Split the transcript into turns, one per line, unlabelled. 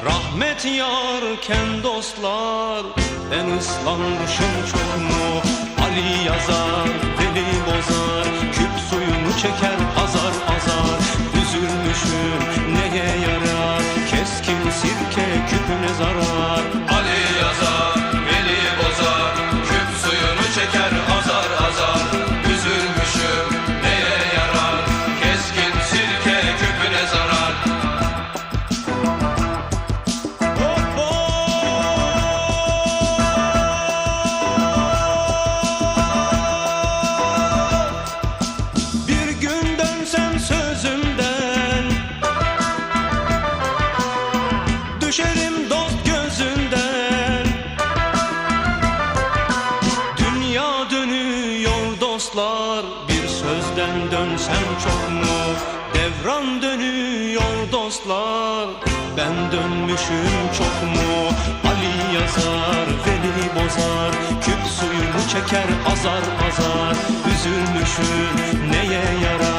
Rahmet yarken dostlar, ben ıslanmışım çok mu? Ali yazar, Veli bozar, küp suyunu çeker azar azar. Üzülmüşüm neye yarar, keskin sirke küpüne zarar.
Ali yazar, Veli bozar, küp suyunu çeker azar azar. Üzülmüşüm neye yarar, keskin sirke küpüne zarar.
Bir gün dönsem sözümden, düşerim dost gözünden. Dünya dönüyor dostlar, bir sözden dönsem çok mu? Devran dönüyor dostlar, ben dönmüşüm çok mu? Ali yazar, Veli bozar, küp suyunu çeker azar azar. Üzülmüşüm neye yarar,